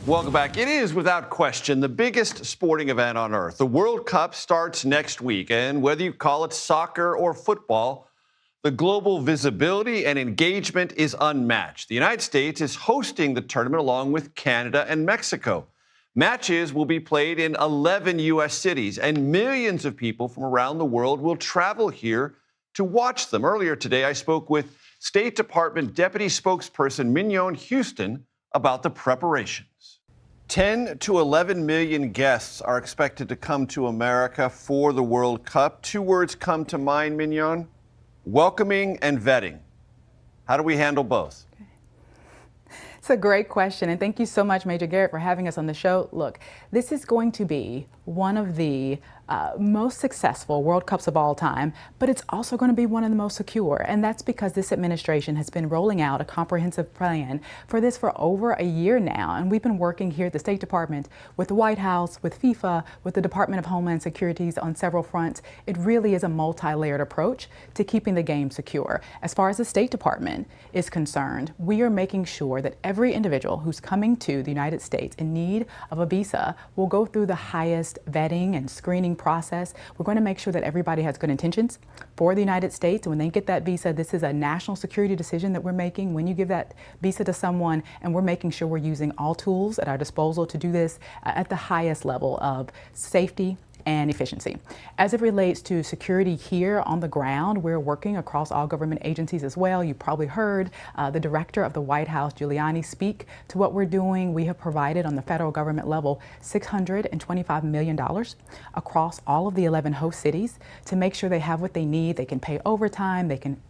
Welcome back. It is, without question, the biggest sporting event on earth. The World Cup starts next week, and whether you call it soccer or football, the global visibility and engagement is unmatched. The United States is hosting the tournament along with Canada and Mexico. Matches will be played in 11 U.S. cities, and millions of people from around the world will travel here to watch them. Earlier today, I spoke with State Department Deputy Spokesperson Mignon Houston about the preparations. 10 to 11 million guests are expected to come to America for the World Cup. Two words come to mind, Mignon: welcoming and vetting. How do we handle both? It's a great question, and thank you so much, Major Garrett, for having us on the show. Look, this is going to be one of the most successful World Cups of all time, but it's also going to be one of the most secure, and that's because this administration has been rolling out a comprehensive plan for this for over a year now, and we've been working here at the State Department with the White House, with FIFA, with the Department of Homeland Security on several fronts. It really is a multi-layered approach to keeping the game secure. As far as the State Department is concerned, we are making sure that every individual who's coming to the United States in need of a visa will go through the highest vetting and screening process. We're going to make sure that everybody has good intentions for the United States. And when they get that visa, this is a national security decision that we're making when you give that visa to someone, and we're making sure we're using all tools at our disposal to do this at the highest level of safety and efficiency. As it relates to security here on the ground, we're working across all government agencies as well. You probably heard the director of the White House, Giuliani, speak to what we're doing. We have provided on the federal government level $625 million across all of the 11 host cities to make sure they have what they need. They can pay overtime, they can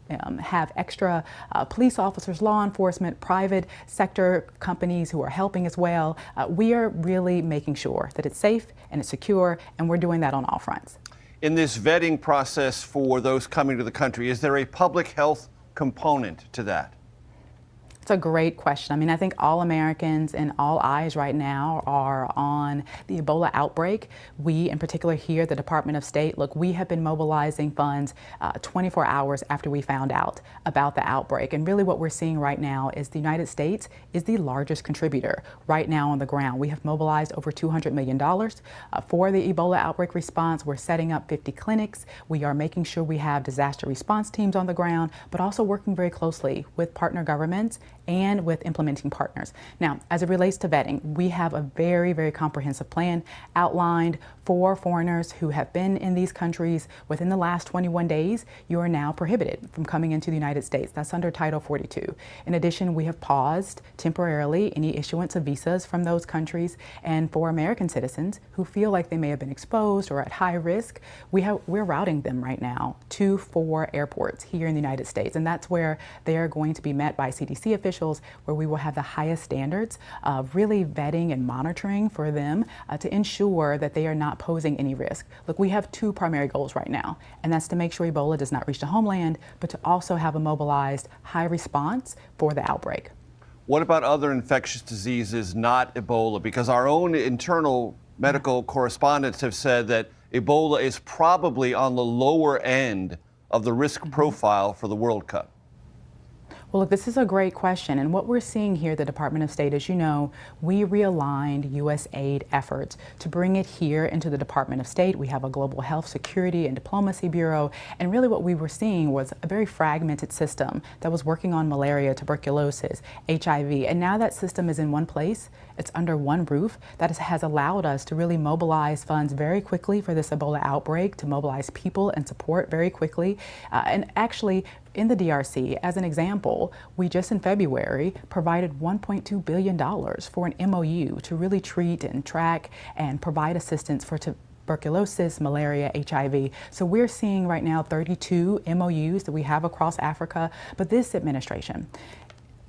have extra police officers, law enforcement, private sector companies who are helping as well. We are really making sure that it's safe and it's secure, and we're doing that on all fronts. In this vetting process for those coming to the country, is there a public health component to that? It's a great question. I mean, I think all Americans and all eyes right now are on the Ebola outbreak. We, in particular here at the Department of State, look, we have been mobilizing funds 24 hours after we found out about the outbreak. And really what we're seeing right now is the United States is the largest contributor right now on the ground. We have mobilized over $200 million for the Ebola outbreak response. We're setting up 50 clinics. We are making sure we have disaster response teams on the ground, but also working very closely with partner governments and with implementing partners. Now, as it relates to vetting, we have a very, very comprehensive plan outlined for foreigners who have been in these countries within the last 21 days. You are now prohibited from coming into the United States. That's under Title 42. In addition, we have paused temporarily any issuance of visas from those countries. And for American citizens who feel like they may have been exposed or at high risk, we're routing them right now to 4 airports here in the United States. And that's where they are going to be met by CDC officials, where we will have the highest standards of really vetting and monitoring for them to ensure that they are not posing any risk. Look, we have 2 primary goals right now, and that's to make sure Ebola does not reach the homeland, but to also have a mobilized high response for the outbreak. What about other infectious diseases, not Ebola? Because our own internal medical correspondents have said that Ebola is probably on the lower end of the risk profile for the World Cup. Well, look, this is a great question. And what we're seeing here at the Department of State, as you know, we realigned U.S. aid efforts to bring it here into the Department of State. We have a Global Health Security and Diplomacy Bureau. And really what we were seeing was a very fragmented system that was working on malaria, tuberculosis, HIV. And now that system is in one place. It's under one roof. That has allowed us to really mobilize funds very quickly for this Ebola outbreak, to mobilize people and support very quickly. And actually, in the DRC, as an example, we just in February provided $1.2 billion for an MOU to really treat and track and provide assistance for tuberculosis, malaria, HIV. So we're seeing right now 32 MOUs that we have across Africa. But this administration,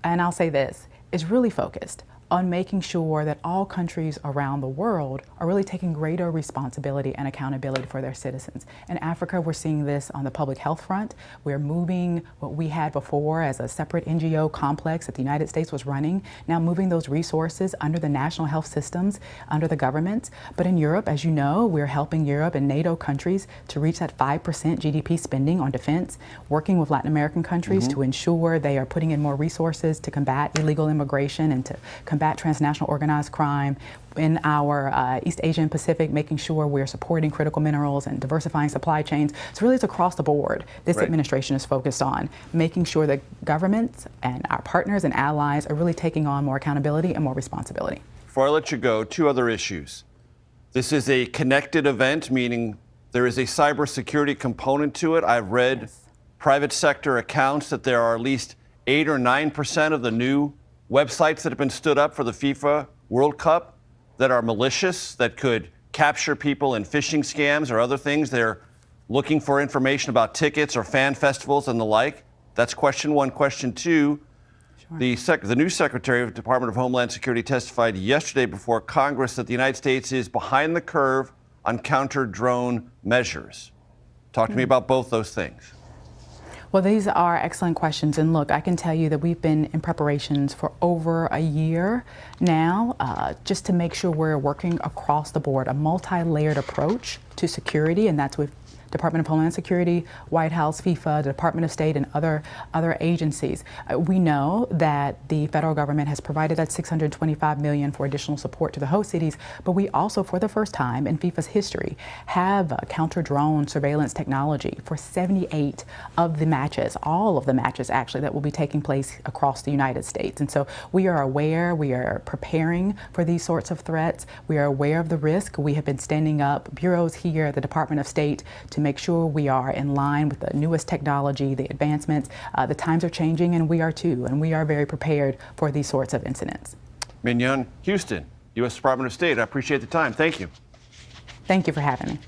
and I'll say this, is really focused on making sure that all countries around the world are really taking greater responsibility and accountability for their citizens. In Africa, we're seeing this on the public health front. We're moving what we had before as a separate NGO complex that the United States was running, now moving those resources under the national health systems, under the governments. But in Europe, as you know, we're helping Europe and NATO countries to reach that 5% GDP spending on defense, working with Latin American countries to ensure they are putting in more resources to combat illegal immigration and to combat combat transnational organized crime in our East Asia and Pacific, making sure we're supporting critical minerals and diversifying supply chains. So really it's across the board. This administration is focused on making sure that governments and our partners and allies are really taking on more accountability and more responsibility. Before I let you go, two other issues. This is a connected event, meaning there is a cybersecurity component to it. I've read private sector accounts that there are at least 8 or 9% of the new websites that have been stood up for the FIFA World Cup that are malicious, that could capture people in phishing scams or other things. They're looking for information about tickets or fan festivals and the like. That's question one. Question two, the new Secretary of the Department of Homeland Security testified yesterday before Congress that the United States is behind the curve on counter-drone measures. Talk to me about both those things. Well, these are excellent questions. And look, I can tell you that we've been in preparations for over a year now, just to make sure we're working across the board, a multi-layered approach to security, and that's with Department of Homeland Security, White House, FIFA, the Department of State, and other agencies. We know that the federal government has provided that $625 million for additional support to the host cities, but we also, for the first time in FIFA's history, have counter-drone surveillance technology for 78 of the matches, all of the matches actually, that will be taking place across the United States. And so we are aware, we are preparing for these sorts of threats. We are aware of the risk. We have been standing up bureaus here at the Department of State to make sure we are in line with the newest technology, the advancements. The times are changing, and we are too, and we are very prepared for these sorts of incidents. Mignon Houston, U.S. Department of State, I appreciate the time. Thank you. Thank you for having me.